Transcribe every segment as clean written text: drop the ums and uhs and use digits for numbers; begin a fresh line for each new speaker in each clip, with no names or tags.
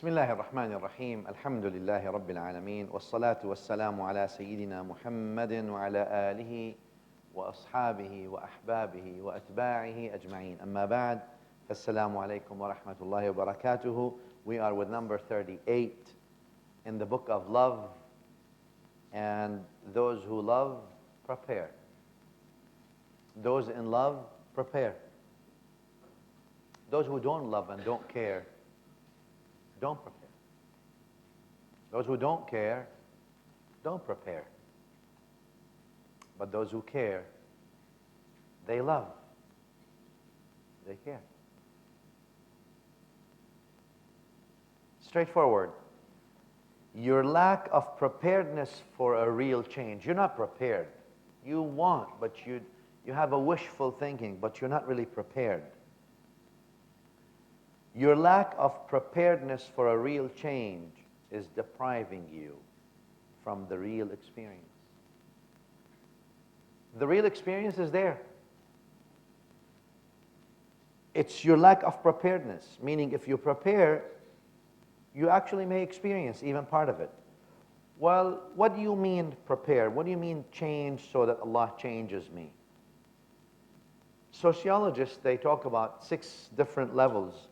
بسم الله الرحمن الرحيم الحمد لله رب العالمين والصلاة والسلام على سيدنا محمد وعلى آله وأصحابه وأحبابه وأتباعه أجمعين أما بعد فالسلام عليكم ورحمة الله وبركاته. We are with number 38 in the book of love, and those who love prepare. Those in love prepare. Those who don't love and don't care don't prepare. Those who don't care don't prepare. But those who care, they love. They care. Straightforward. Your lack of preparedness for a real change. You're not prepared. You want, but you have a wishful thinking, but you're not really prepared. Your lack of preparedness for a real change is depriving you from the real experience. The real experience is there. It's your lack of preparedness, meaning if you prepare, you actually may experience even part of it. Well, what do you mean prepare? What do you mean change so that Allah changes me? Sociologists, they talk about 6 different levels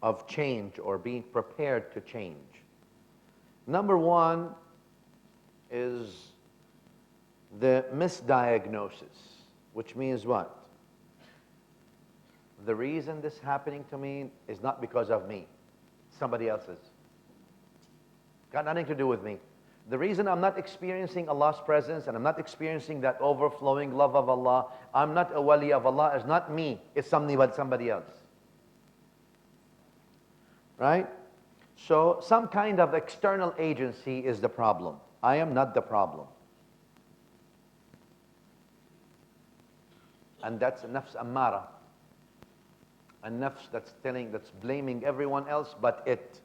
of change or being prepared to change. Number 1 is the misdiagnosis, which means what? The reason this is happening to me is not because of me, somebody else's. Got nothing to do with me. The reason I'm not experiencing Allah's presence and I'm not experiencing that overflowing love of Allah, I'm not a wali of Allah, is not me, it's somebody else. Right? So some kind of external agency is the problem. I am not the problem. And that's nafs ammara. A nafs that's blaming everyone else but it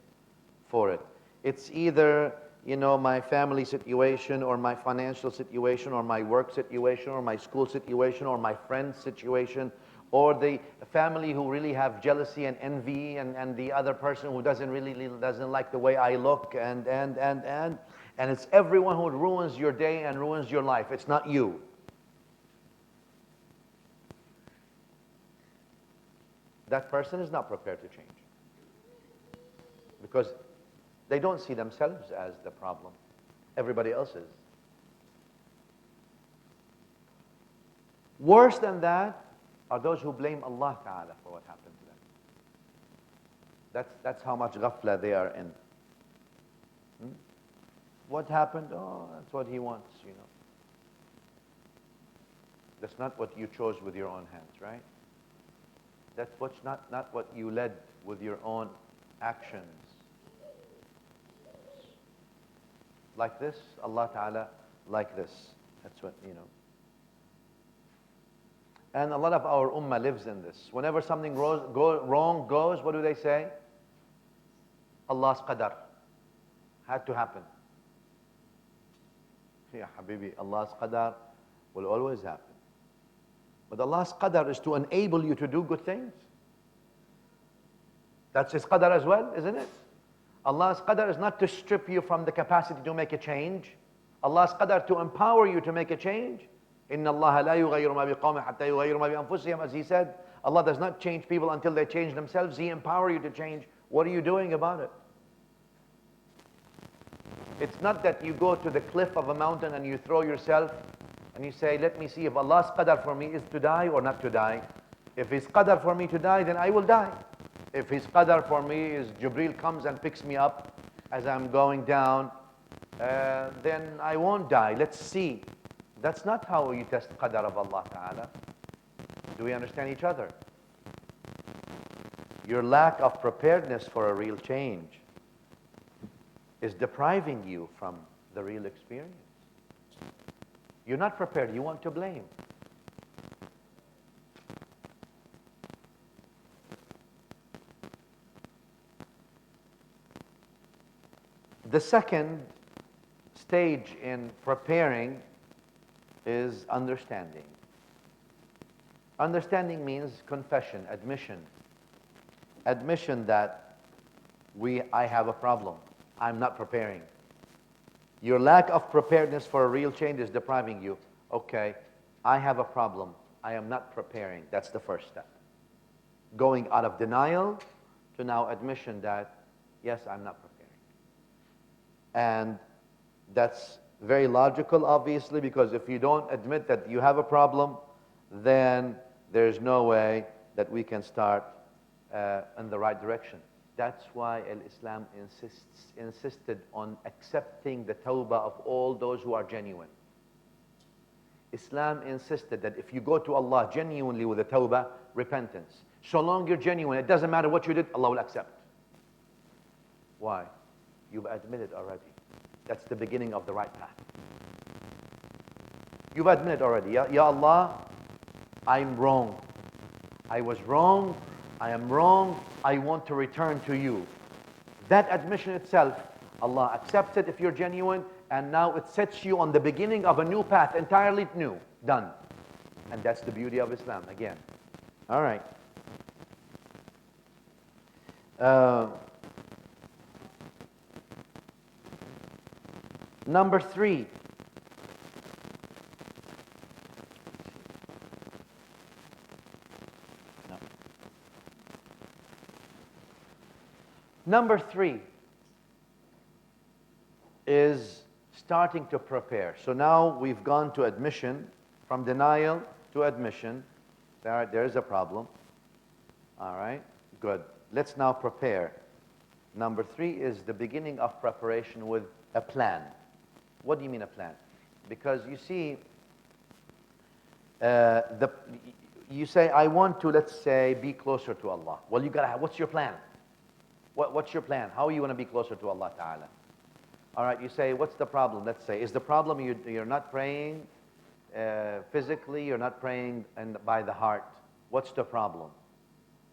for it. It's either, my family situation or my financial situation or my work situation or my school situation or my friend's situation, or the family who really have jealousy and envy, and the other person who doesn't like the way I look, and it's everyone who ruins your day and ruins your life. It's not you. That person is not prepared to change because they don't see themselves as the problem. Everybody else is. Worse than that are those who blame Allah Ta'ala for what happened to them. That's how much ghafla they are in. What happened? Oh, that's what He wants, That's not what you chose with your own hands, right? That's what's not what you led with your own actions. Like this, Allah Ta'ala, like this. That's what, And a lot of our ummah lives in this. Whenever something wrong goes, what do they say? Allah's qadar. Had to happen. Ya Habibi, Allah's qadar will always happen. But Allah's qadar is to enable you to do good things. That's His qadar as well, isn't it? Allah's qadar is not to strip you from the capacity to make a change. Allah's qadar to empower you to make a change. Inna Allah la yughayyiru ma biqawmin hatta yughayyiru ma bi anfusihim, as He said. Allah does not change people until they change themselves. He empowers you to change. What are you doing about it? It's not that you go to the cliff of a mountain and you throw yourself and you say, let me see if Allah's qadar for me is to die or not to die. If His qadar for me to die, then I will die. If His qadar for me is Jibreel comes and picks me up as I'm going down, then I won't die. Let's see. That's not how you test qadar of Allah Ta'ala. Do we understand each other? Your lack of preparedness for a real change is depriving you from the real experience. You're not prepared. You want to blame. The second stage in preparing is understanding. Understanding means confession, admission. Admission that I have a problem. I'm not preparing. Your lack of preparedness for a real change is depriving you. Okay, I have a problem. I am not preparing. That's the first step. Going out of denial to now admission that, yes, I'm not preparing. And that's very logical, obviously, because if you don't admit that you have a problem, then there's no way that we can start in the right direction. That's why Islam insisted on accepting the tawbah of all those who are genuine. Islam insisted that if you go to Allah genuinely with a tawbah, repentance, so long you're genuine, it doesn't matter what you did, Allah will accept. Why? You've admitted already. That's the beginning of the right path. You've admitted already, Ya Allah, I'm wrong. I was wrong, I am wrong, I want to return to you. That admission itself, Allah accepts it if you're genuine, and now it sets you on the beginning of a new path, entirely new, done. And that's the beauty of Islam, again. All right. Number 3. No. Number 3 is starting to prepare. So now we've gone to admission, from denial to admission. There is a problem. All right, good. Let's now prepare. Number 3 is the beginning of preparation with a plan. What do you mean a plan? Because you see, you say, I want to, let's say, be closer to Allah. Well, you gotta have, what's your plan? What's your plan? How are you gonna be closer to Allah Ta'ala? All right, you say, what's the problem? Let's say, is the problem you're not praying physically, you're not praying by the heart. What's the problem?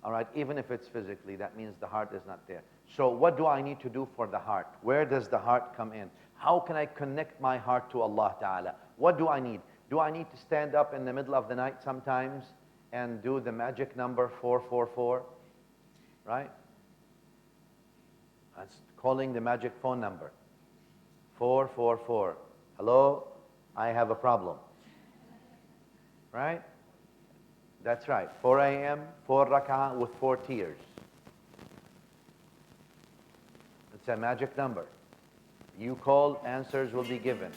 All right, even if it's physically, that means the heart is not there. So what do I need to do for the heart? Where does the heart come in? How can I connect my heart to Allah Ta'ala? What do I need? Do I need to stand up in the middle of the night sometimes and do the magic number 444? Right? That's calling the magic phone number. 444. Hello? I have a problem. Right? That's right. 4 a.m., 4 rak'ah with 4 tears. It's a magic number. You call, answers will be given.